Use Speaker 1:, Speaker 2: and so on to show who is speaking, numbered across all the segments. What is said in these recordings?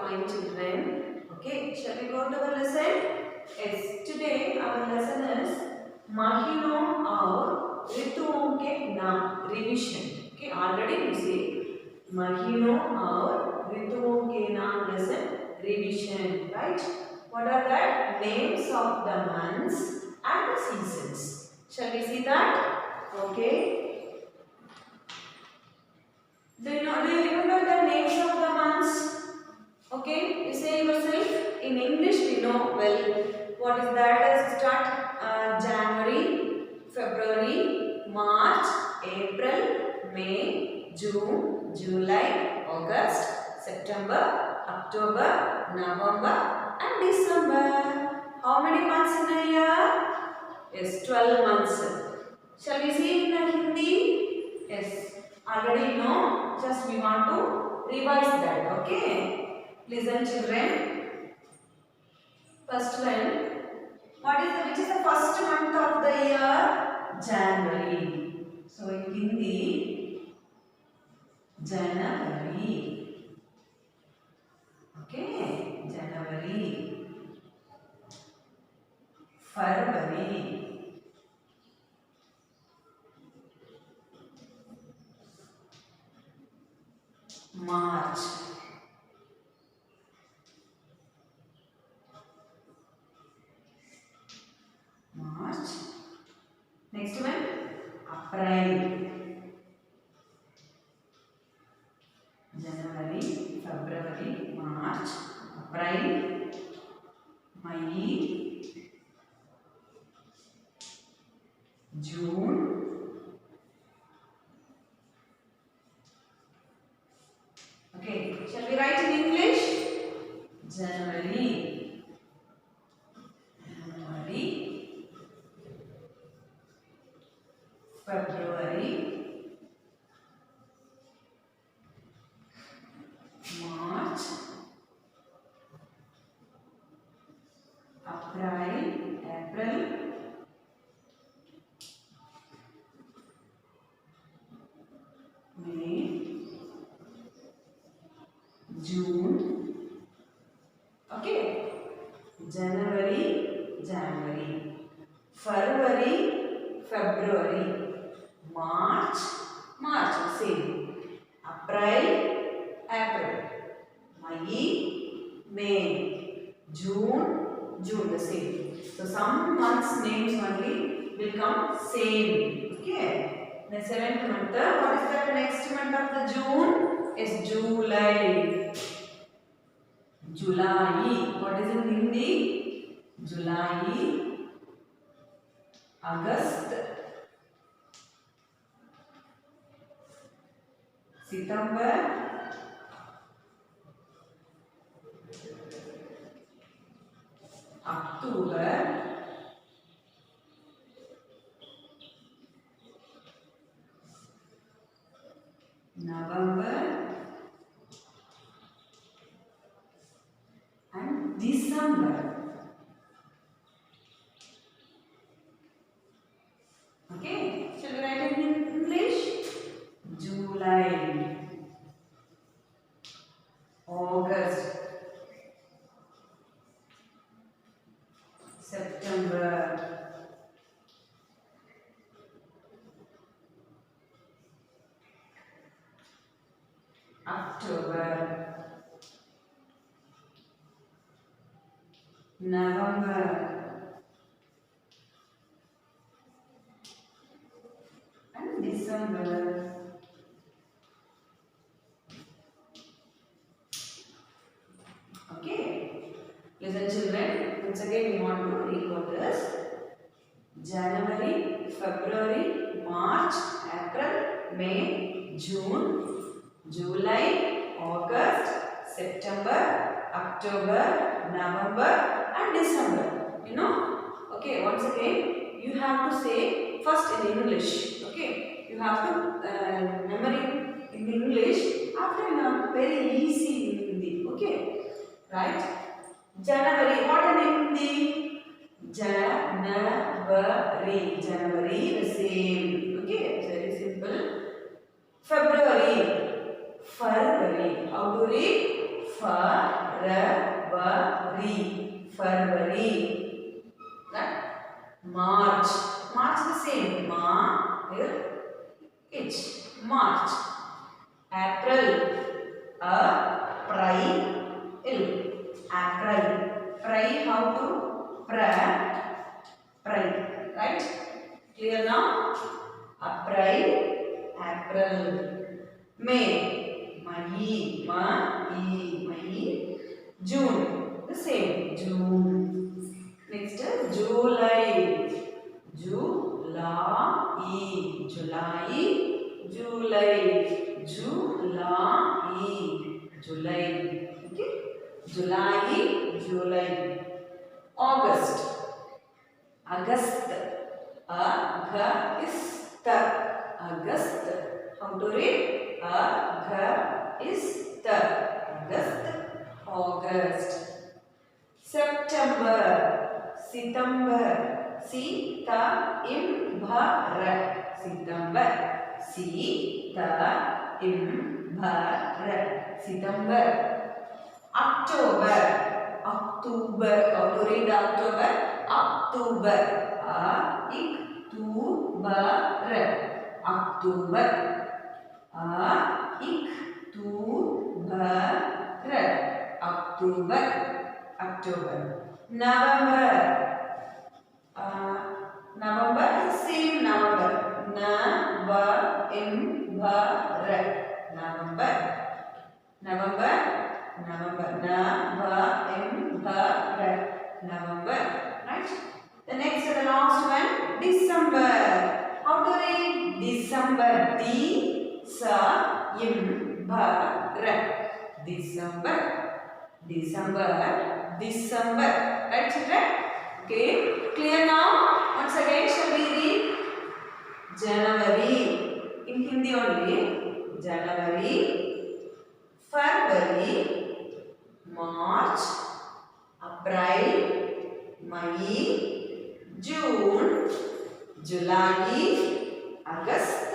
Speaker 1: fine children. Okay, shall we go to our lesson? Yes, today our lesson is Mahino और ऋतुओं के नाम revision. Okay, already we see Mahino और ऋतुओं के नाम lesson revision, right? What are that? Names of the months and the seasons. Shall we see that? Okay. Do you remember the names of the months? Okay, you say yourself. In English we know well. What is that? Let's start January, February, March, April, May, June, July, August, September, October, November and December. How many months in a year? Yes, 12 months. Shall we see in Hindi? Yes. Already know, just we want to revise that, okay? Listen children. First one, which is the first month of the year? January. So in Hindi, January. Okay, January. February. March, next one, April, January, February, March, April, May, June, okay, shall we write in English? January, February, March, April, May, June. Okay, January, February, March, same. April, May, June, the same. So some months names only will come same. Okay. The 7th month. What is the next month of the June? Is July. What is in Hindi? July, August, September, October, November and December. Okay, shall we write it in English? July, August, September, October, November and December. Okay, listen children, once again we want to recall this. January, February, March, April, May, June, July, August, September, October, November and December. You know? Okay, once again you have to say first in English. Okay, you have to memory in English. After you have very easy in Hindi. Okay, right? January. What in Hindi? January, the same. Okay, very simple. February. How to read? February, February. Right? March, March the same. H, March. April, April, April. Pray, how to pray? Pray, right? Clear now? April, April. May, May. June, the same. June. Next, July, July, July. Okay? July. August, August. August. How to read? August. August. September, September. September. October, October. How to read October? October. October. October. October. November. November is the same. November. November. Right? The next, the last one, December. How to read December? December. Right, children? Okay. Clear now? Once again, shall we read? January. In Hindi only. January, February, March, April, May, June, July, August,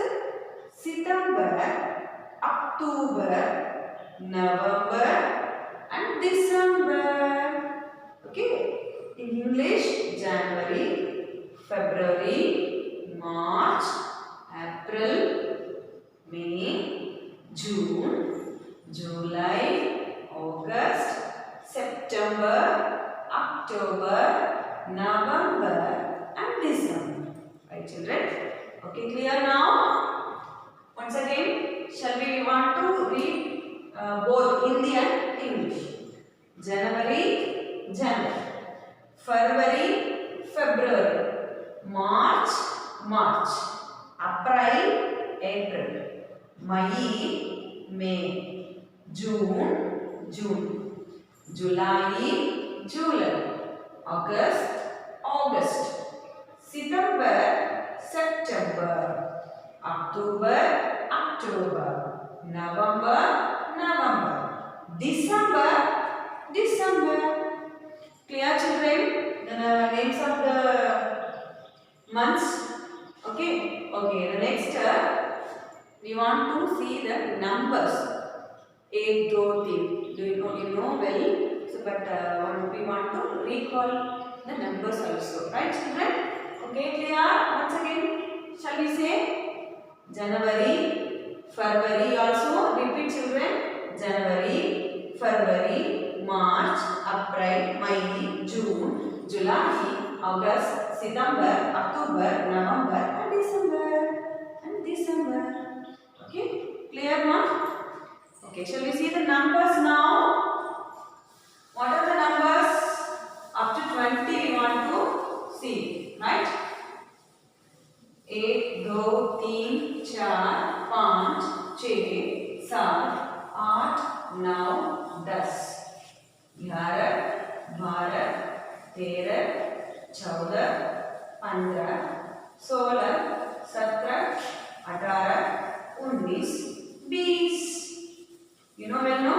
Speaker 1: September, October, November and December. Okay. In English, January, February, March, April, May, June, July, August, September, October, November and December. Right, children? Okay, clear now? Once again, shall we want to read both Hindi and English? January, February, March, April, May, June, July, August, September, October, November, December. Clear, children? The names of the months. Okay. The next, we want to see the numbers. 1, 2, 3. Do you know well? So, but we want to recall the numbers also. Right, children? Okay, clear? Once again, shall we say January, February also? Repeat, children. January, February, March, April, May, June, July, August, September, October, November and December. Okay, clear now? Okay, shall we see the numbers now? What are the numbers? Up to 20 we want to see, right? 1, 2, 3, 4, 5, 6, 7, 8, 9, 10, 11, 12, 13, 14, 15, 16, 17, 18, 19, 20. You know well, no?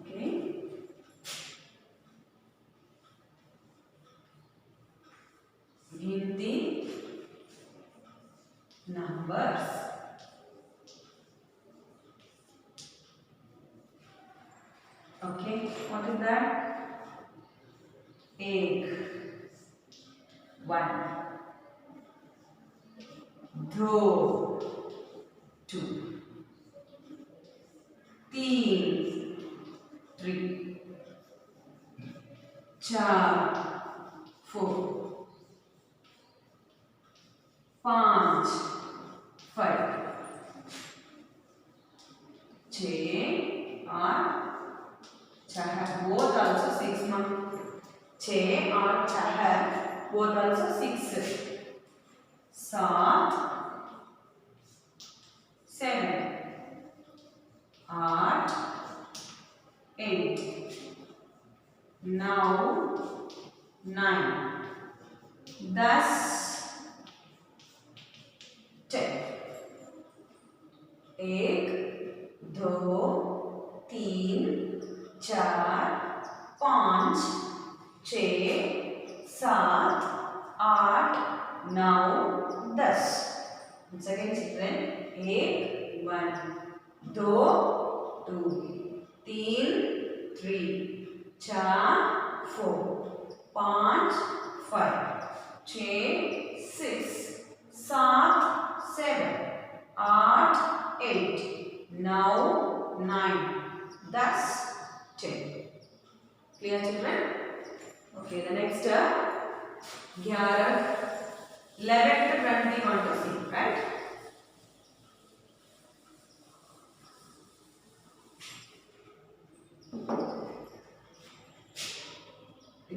Speaker 1: Okay. Give the numbers. Okay, what is that? Egg. 1. दो. 2. 3. 3. 4. 4. 5. 5. 6 और 4. Both also 6 months. 6 और 4 both also 6. 7. 7. 8. 8. Now 9. 10. 10. 1 2 3 4 5 6 7 8 9 10. Once again children, 1 1 2 2 3 3 4 4 5 5 6 6 7 7 8 8 9 9 10 10. Clear children? Okay, the next 11 11th run we want to see, right? G,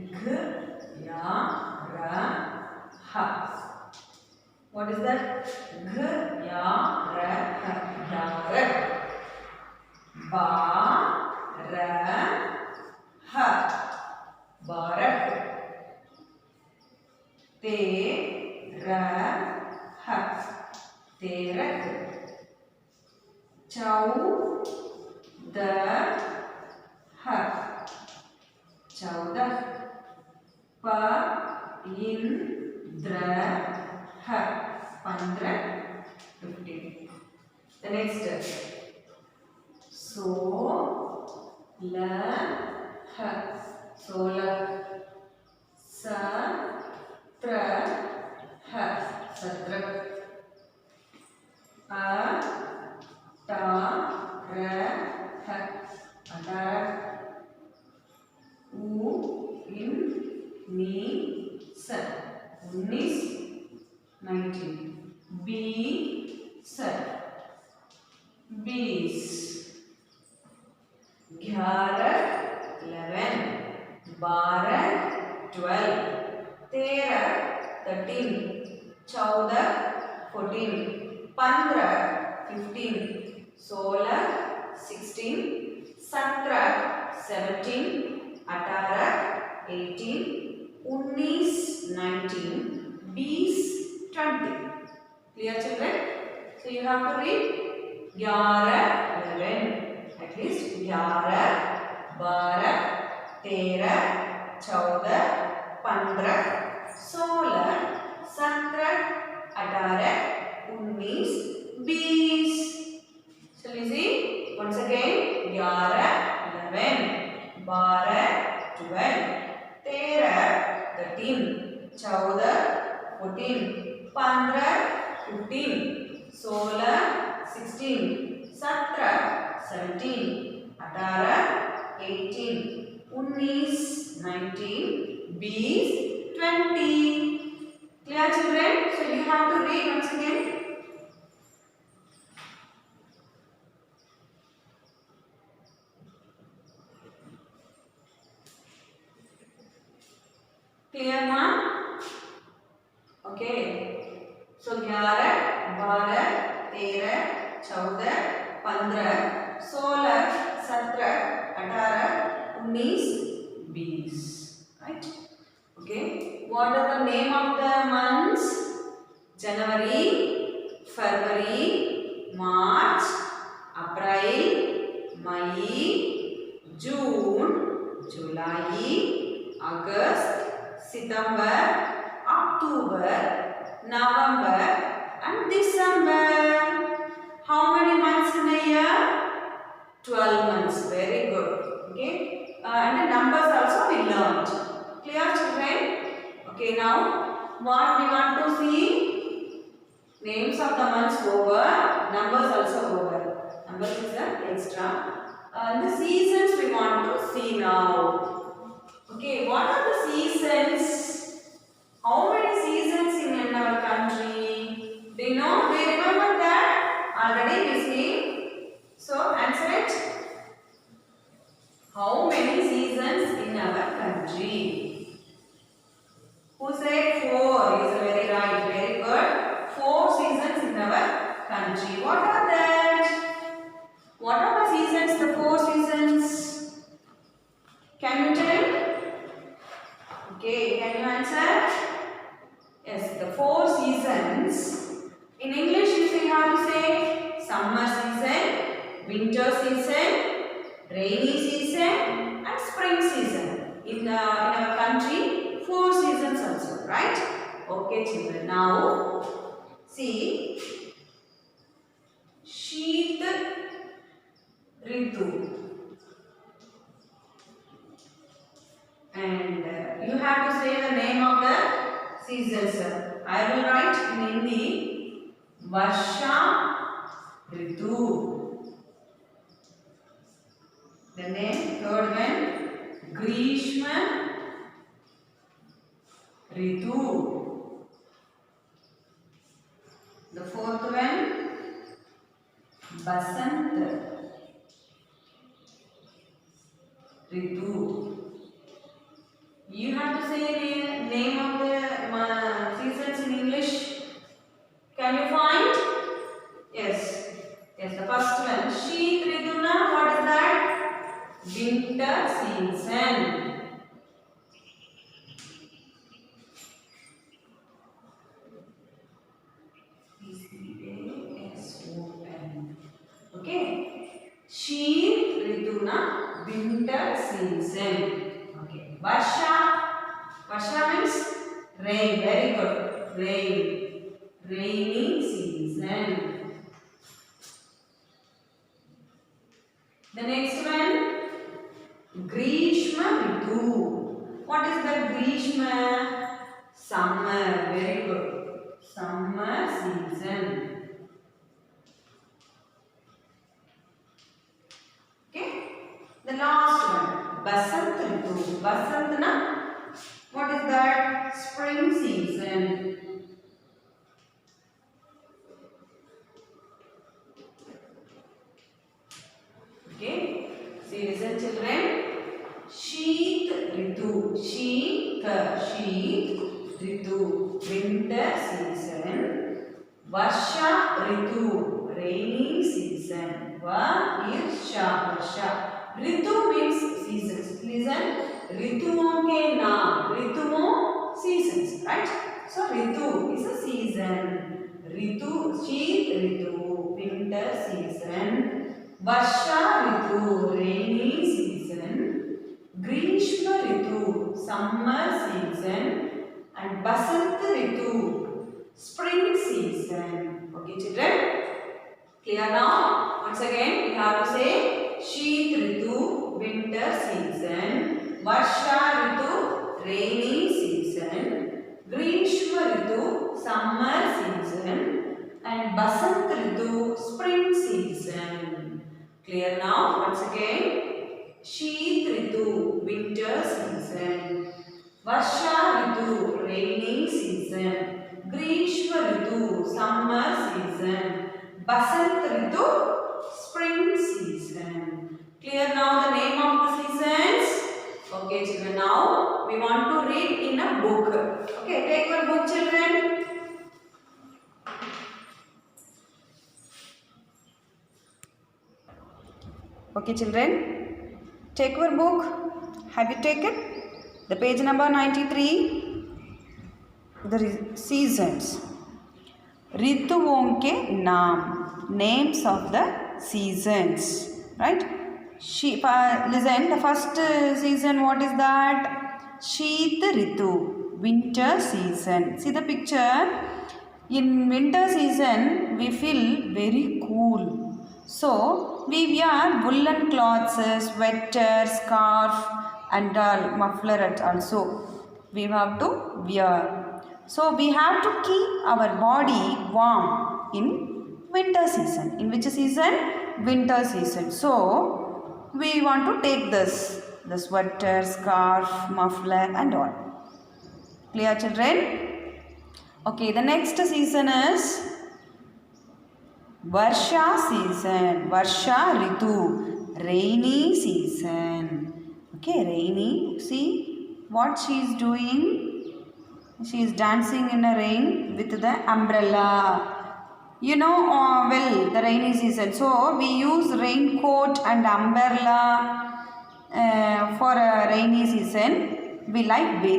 Speaker 1: ya, ra, ha. What is that? G, ya, ra, ha. Garak. Ba, ra, ha. Barak. Te, ra, ha. Terak. Chau, da, ha. Chaudah. Pa, in, dra, ha. 15. The next. So, la, ha. Solah. Sa, tra, ha. Satrak. A, ta, ra, ha. Atarak. U, in, ni, sa. 19. 19. B, sa. Bees. 11. 11. 12. 12. 13. 13. 14. 14. 15. 15. 16. 16. 17. 17. 18. 18. 19. 19. Bees. 20. Clear children? So you have to read 11, 11. At least 11, 12, 13, 14, 15, 16, 17, 18, 19. Bees. Shall we see? Once again, 11, 11, 12, 12, 13, 13, 14, 14, 15, 15, 16, 16, 17, 17, 18, 18, 19, 19, bees, 20. Clear children? So you have to read once again. Clear ma? Okay. So 11, 12, 13, 14, 15, 16, 17, 18, 19 bees. Right? Okay. What are the name of the months? January, February, March, April, May, June, July, August, September, October, November and December. How many months in a year? 12 months. Very good. Okay, and the numbers also we learned. Clear, children? Okay, now what we want to see? Names of the months over, numbers also over. Numbers is the extra. The seasons we want to see now. Okay, what are the seasons? How many seasons in our country? Do you know? Do you remember that? Already we see. So answer it. How many seasons in our country? Who said 4? Is very right. Very good. 4 seasons in our country. What are that? What are the seasons? The 4 seasons. Can you tell? Okay. Can you answer? Yes. The 4 seasons. In English, you say how to say summer season, winter season, rainy season and spring season. In our country, 4 seasons also, right? Okay, children. Now, see, Sheet Ritu. And you have to say the name of the seasons. I will write in Hindi, Varsha Ritu. The name, third one, Grishma Ritu. The fourth one, Basant Ritu. You have to say the name of the seasons in English. Can you find? Yes. Yes, the first one, Sheet Rituna. What is that? Winter season. Okay. Sheet Rituna, winter season. Okay. Varsha. Varsha means rain. Very good. Rain. Rainy season. The next one. Grishma Ritu. What is the Grishma? Summer. Very good. Summer season. Okay. The last one. Basant Ritu. Basant na? What is that? Spring season. Okay. See, listen children. Sheet Ritu. Sheet Ritu. Winter season. Varsha Ritu. Rainy season. Varsha. Ritu means seasons. Listen. Rituon ke naam. Rituon seasons. Right? So Ritu is a season. Ritu. Sheet Ritu. Winter season. Varsha Ritu, rainy season. Grishma Ritu, summer season. And Basant Ritu, spring season. Okay, children? Clear now? Once again, we have to say Sheet Ritu, winter season. Varsha Ritu, rainy season. Grishma Ritu, summer season. And Basant Ritu, spring season. Clear now? Once again, Sheet Ritu, winter season. Varsha Ritu, rainy season. Grishma Ritu, summer season. Basant Ritu, spring season. Clear now the name of the seasons? Okay, children. Now we want to read in a book. Okay, take your book, children. Okay, children, take your book. Have you taken? The page number 93. The seasons. Rituon ke naam. Names of the seasons. Right? Listen, the first season, what is that? Sheet Ritu. Winter season. See the picture. In winter season, we feel very cool. So, we wear woolen cloths, sweater, scarf and muffler also we have to wear. So we have to keep our body warm in winter season. In which season? Winter season. So we want to take this, the sweater, scarf, muffler and all. Clear, children? Okay, the next season is Varsha season. Varsha Ritu. Rainy season. Okay, rainy. See what she is doing? She is dancing in the rain with the umbrella. You know well the rainy season. So we use raincoat and umbrella for a rainy season. We like we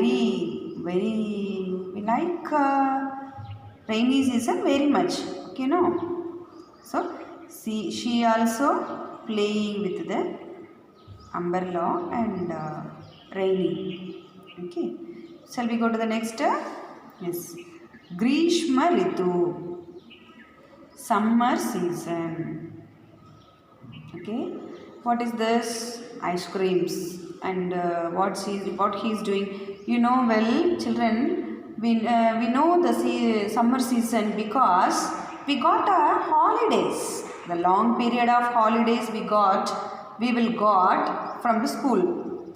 Speaker 1: like rainy season very much. Okay, no? So see, she also playing with the umbrella and rainy. Okay. Shall we go to the next? Yes. Grishma Ritu. Summer season. Okay. What is this? Ice creams. And what he is doing. You know well, children, we know the summer season because we got our holidays. The long period of holidays we will got from the school.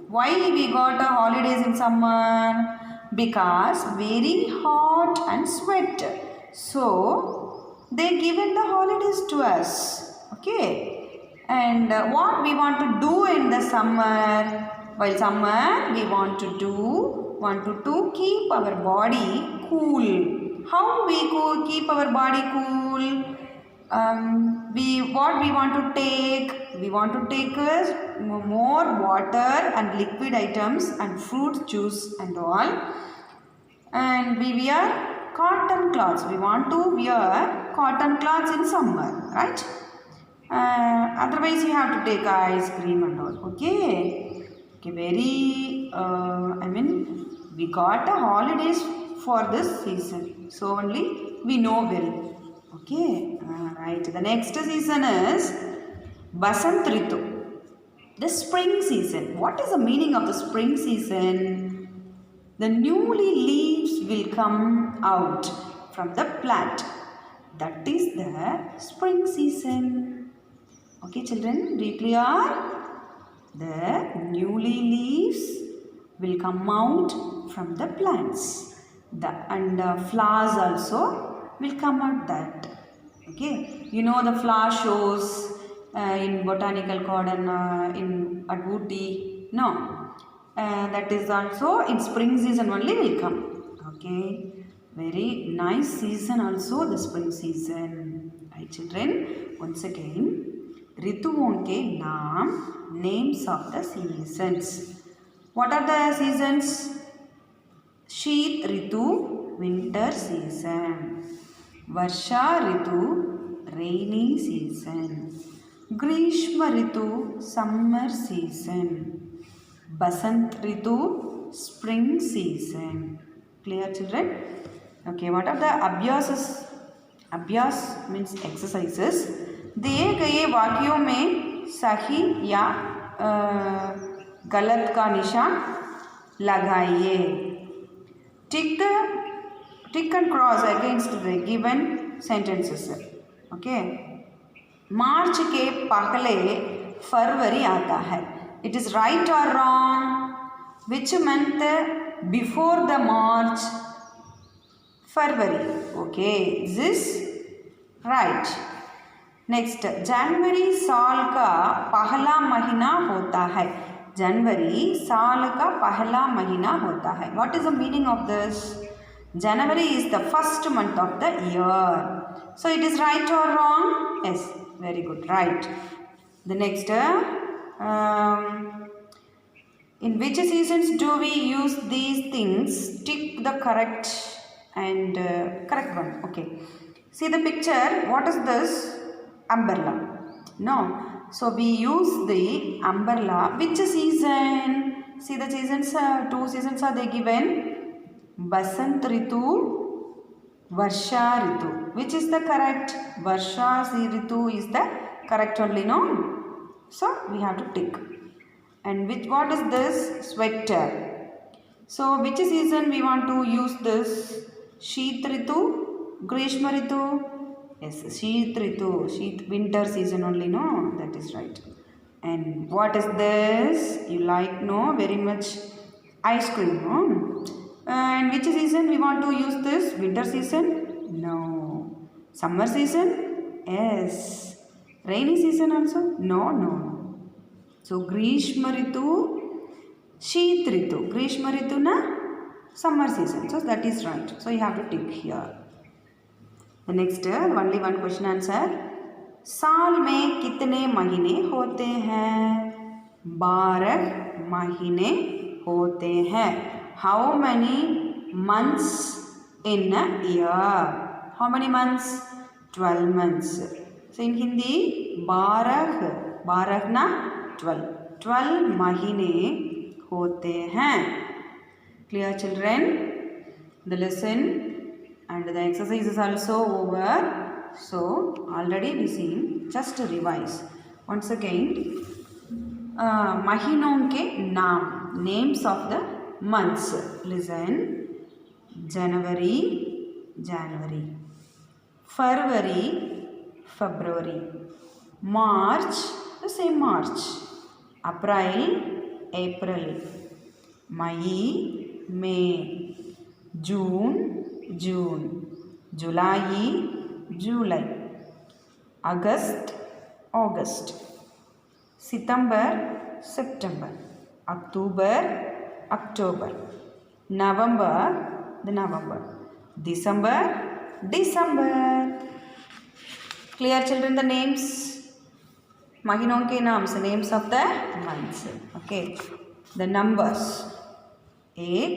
Speaker 1: Why we got our holidays in summer? Because very hot and sweat. So they given the holidays to us. Okay. And what we want to do in the summer? While summer we want to keep our body cool. How we keep our body cool? What we want to take? We want to take more water and liquid items and fruit juice and all. And we wear cotton cloths. We want to wear cotton cloths in summer, right? Otherwise you have to take ice cream and all. Okay. Okay, very we got a holidays for this season. So only we know well. Okay. Right. The next season is Basant Ritu. The spring season. What is the meaning of the spring season? The newly leaves will come out from the plant. That is the spring season. Okay, children, do you clear? The newly leaves will come out from the plants. And flowers also will come out that. Okay, you know the flower shows in botanical garden at Ooty. No, that is also in spring season only will come. Okay, very nice season also the spring season. Right, children? Once again, ऋतुओं के नाम, names of the seasons. What are the seasons? Sheet Ritu, winter season. Varsha Ritu, rainy season. Grishma Ritu, summer season. Basant Ritu, spring season. Clear, children? Okay, what are the abhyasas? Abhyas means exercises. दिए गए वाक्यों में सही या गलत का निशान लगाइए. Tick and cross against the given sentences. Okay. मार्च के पहले फरवरी आता है. It is right or wrong? Which month before the March? February. Okay. Is this right? Next, जनवरी साल का पहला महीना होता है. जनवरी साल का पहला महीना होता है. What is the meaning of this? January is the first month of the year. So it is right और wrong? Yes, very good, right. The next, in which seasons do we use these things? Tick the correct and correct one. Okay. See the picture. What is this? Umbrella. No. So we use the umbrella. Which season? See the seasons. Two seasons are they given. Basant Ritu, Varsha Ritu. Which is the correct? Varsha Ritu is the Correct only, no? So we have to tick. And what is this? Sweater. So which season we want to use this? Sheet Ritu, Grishma Ritu. Yes, Sheet Ritu, Sheet winter season only, no? That is right. And what is this? You like, no? Very much ice cream, no? And which season we want to use this? Winter season? No. Summer season? Yes. Rainy season also? No, no. So Grishma Ritu, Sheet Ritu. Grishma Ritu na summer season. So that is right. So you have to tick here. The next only one question answer. साल में कितने महीने होते हैं? 12 महीने होते हैं. How many months in a year? How many months? 12 months. So in Hindi, 12 ना 12 महीने होते हैं. Clear children? The lesson and the exercise is also over. So already we seen. Just revise once again. महीनों के नाम, names of the months. Listen. January, January. February, February. March, the same March. April, April. May, May. June, June. July, July. August, August. September, September. October, October. November, the November. December, December. Clear children the names? महीनों के नाम से names of the months. Okay. The numbers. 1,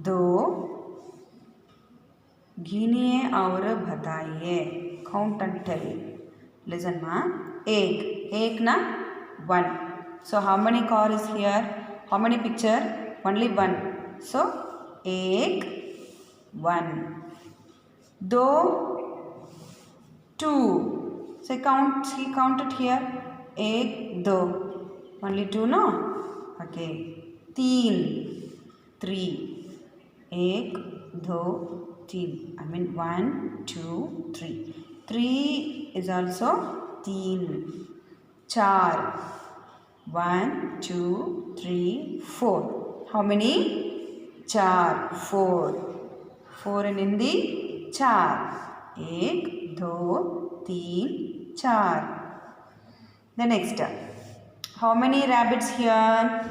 Speaker 1: 2. गिनिए और बताइए. Count and tell. Listen ma. 1 na 1. So how many car is here? How many picture? Only 1. So 1, 1. 2, 2. So he counted here. 1, 2. Only 2 no? Okay. 3, 3. 1, 2, 3. I mean 1, 2, 3. 3 is also 3. 4. 1, 2, 3, 4. How many? 4. 4. 4 in Hindi? 4. 1, 2, 3, 4. The next. How many rabbits here?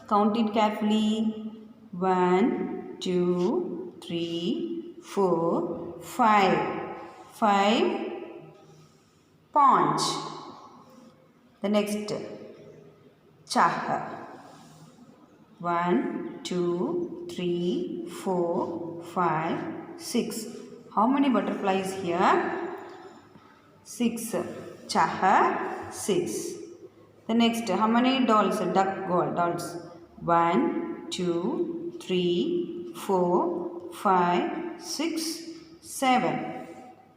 Speaker 1: Count it carefully. 1, 2, 3, 4, 5. 5 ponds. The next. Chah. 1, 2, 3, 4, 5, 6. How many butterflies here? 6. Chah, 6. The next, how many dolls? Duck dolls. 1, 2, 3, 4, 5, 6, 7.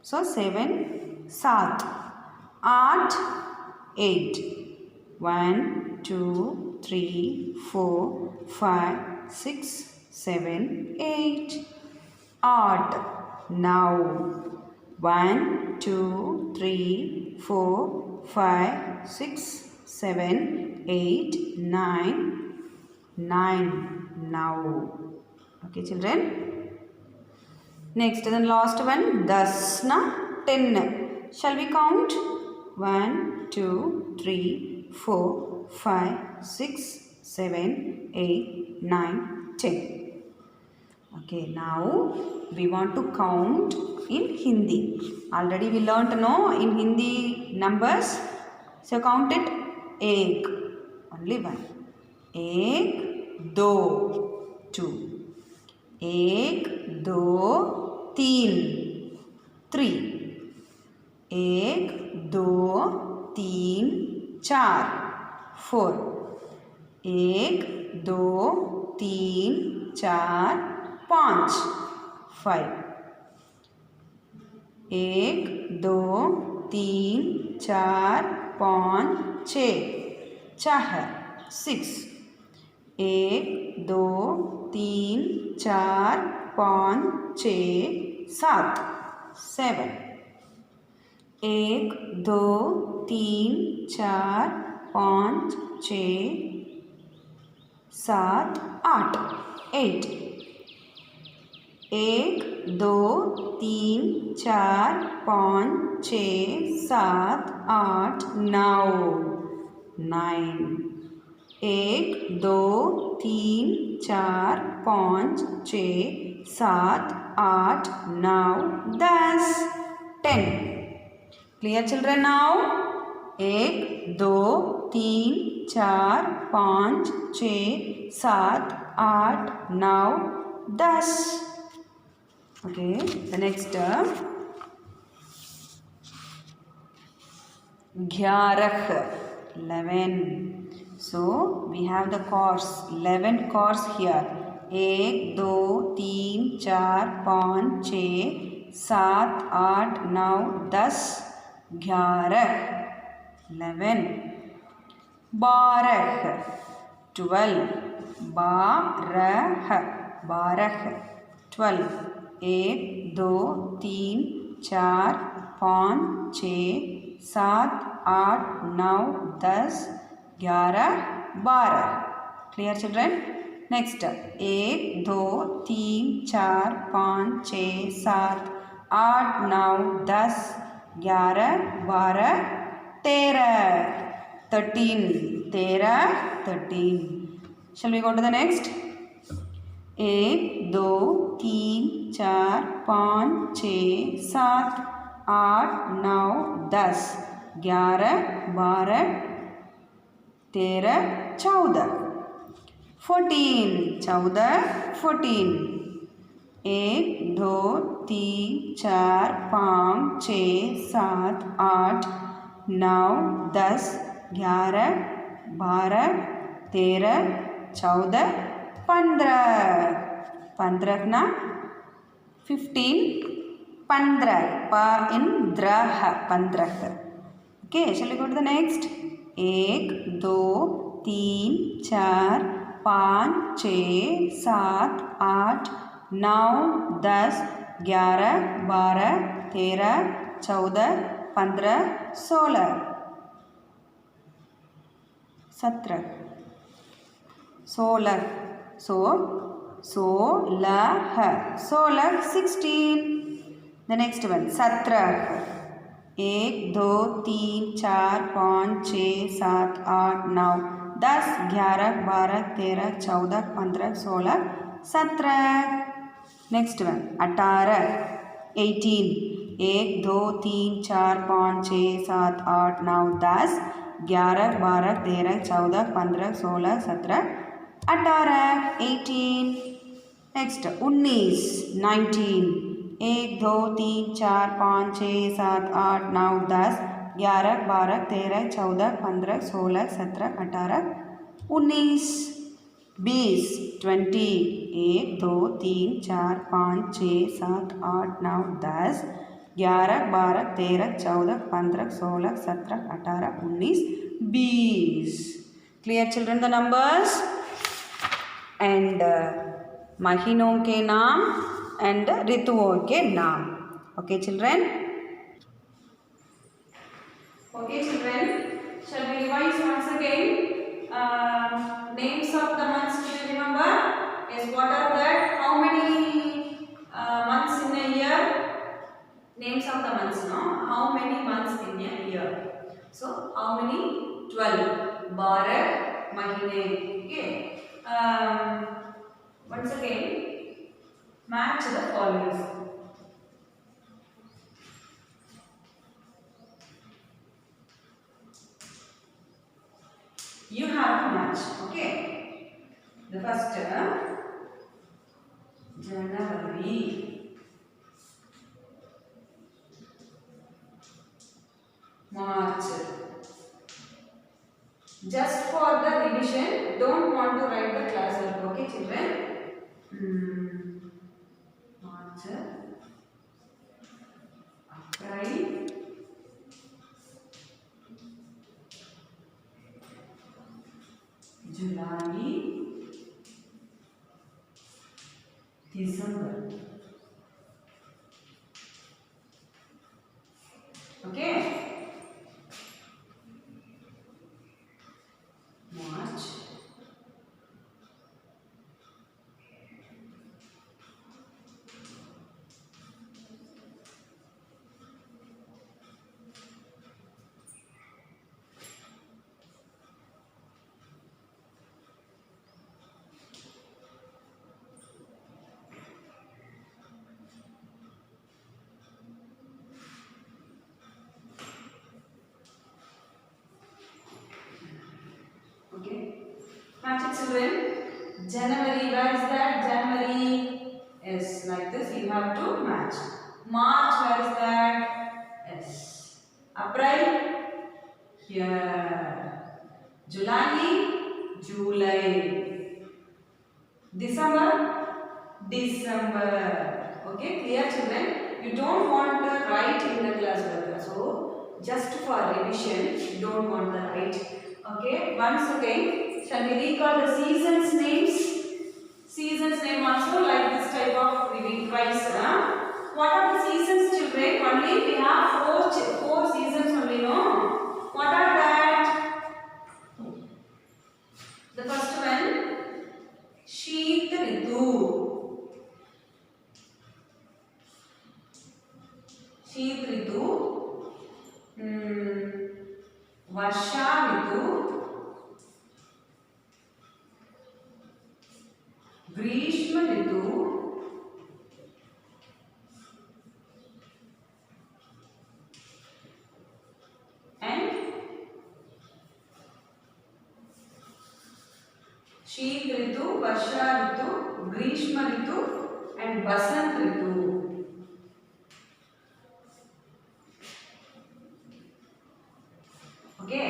Speaker 1: So 7, 7. 8, 8. 1, 2, 3, 4, 5, 6, 7, 8. 8. Now 1, 2, 3, 4, 5, 6, 7, 8, 9. 9. Now. Okay, children. Next, then last one. 10 na 10. Shall we count? 1, 2, 3, 4, 5, 6, 7, 8, 9, 10. Okay, now we want to count in Hindi. Already we learnt, no, in Hindi numbers. So count it. 1. Only 1. 1, 2, 2. 1, 2, 3. 3. 1, 2, 3, 4. 4. 1, 2, 3, 4, 5. 5. 1, 2, तीन चार पाँच छः छः 6 1 2 3 4 5 6 7 7 1 2 3 4 5 6 7 8 8 1 2 3 4 5 6 7 8 9 9 1 2 3 4 5 6 7 8 9 10 10 clear children now 1 2 3 4 5 6 7 8 9 10 okay the next 11 so we have the chords 11 chords here 1 2 3 4 5 6 7 8 9 10 11 बारह 12 बारह 12 1 2 3 4 5 6 7 8 9 10 11 12 clear children next 1 2 3 4 5 6 7 8 9 10 11 12 13 13 shall we go to the next 1 2 3 4 5 6 7 8 9 10 11 12 13 14 14 1 2 3 4 5 6 7 8 9 10 11 12 13 14 15 15 ना 15 15 pa in drah 15 okay shall we go to the next 1 2 3 4 5 6 7 8 9 10 11 12 13 14 15 16 17 16 16 16 the next one 17 1 2 3 4 5 6 7 8 9 10 11 12 13 14 15 16 17 next one 18 18 1 2 3 4 5 6 7 8 9 10 11 12 13 14 15 16 17 18 18 next 19 19 1 2 3 4 5 6 7 8 9 10 11 12 13 14 15 16 17 18 19 20 20 1 2 3 4 5 6 7 8 9 10 11 12 13 14 15 16 17 18 19 20 clear children the numbers and महीनों के नाम and ऋतुओं के नाम okay children shall we revise once again names of the months do you remember yes what are that how many months in a year names of the months no how many months in a year so how many 12 12 mahine okay once again match the following you have to match okay the first January March just for the revision don't want to write the class work okay children March April July, December. Okay. March, okay. Match it, children. January, where is that? January. Yes, like this you have to match. March, where is that? Yes. April, here. July, July. December, December. Okay, clear, children? You don't want the right in the class work. So, just for revision, you don't want the right. Okay, once again, shall we recall the seasons names? Seasons name also like this type of twice. What are the seasons, children? Only we have four seasons only, no? What are that? The first one, Sheet Ritu. Sheet Ritu. Varsha Ritu. Grishma Ritu. And Sheet Ritu, Varsha Ritu, Grishma Ritu and Basant Ritu. Okay.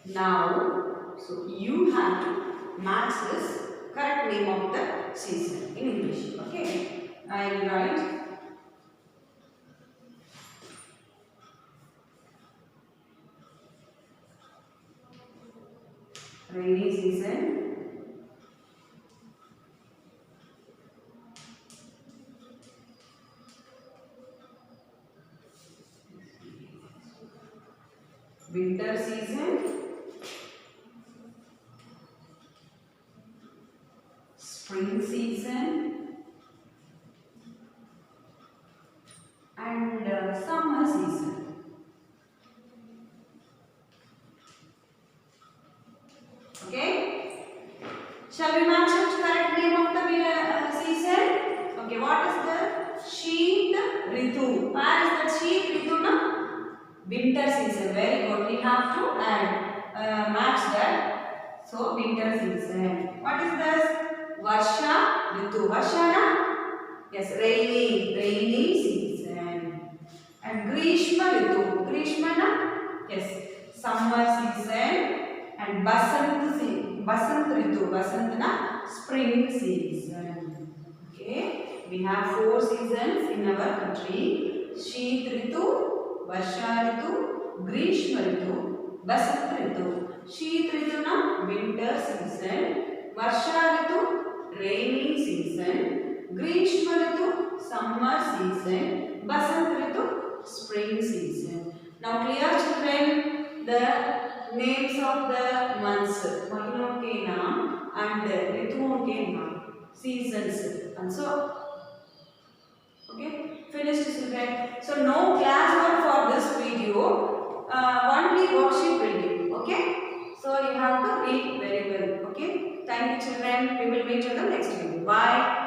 Speaker 1: Now, so you have to match this correct name of the season in English. Okay. I will write rainy season, winter season, spring season and summer season. Okay, shall we match it correct name of the season? Okay, what is the Sheet Ritu? Where is that Sheet Ritu now? Winter season. Very good. We have to add match that. So winter season. What is this? Varsha Ritu. Varsha na? Yes, rainy season. And Grishma Ritu. Grishma na? Yes, summer season. And Basant Ritu. Basant na? Spring season. Okay, we have 4 seasons in our country. Sheet Ritu, Varsha Ritu, Grishma Ritu, Basant Ritu. Sheet Ritu na winter season, Varsha Ritu rainy season, Grishma Ritu summer season, Basant Ritu spring season. Now clear, children? The names of the months, mahino ke naam and rituon ke naam, seasons, and so okay, finished, children. So no class work for this video, only worksheet will give. Okay, so you have to read very well. Okay, thank you, children. We will meet in the next video. Bye.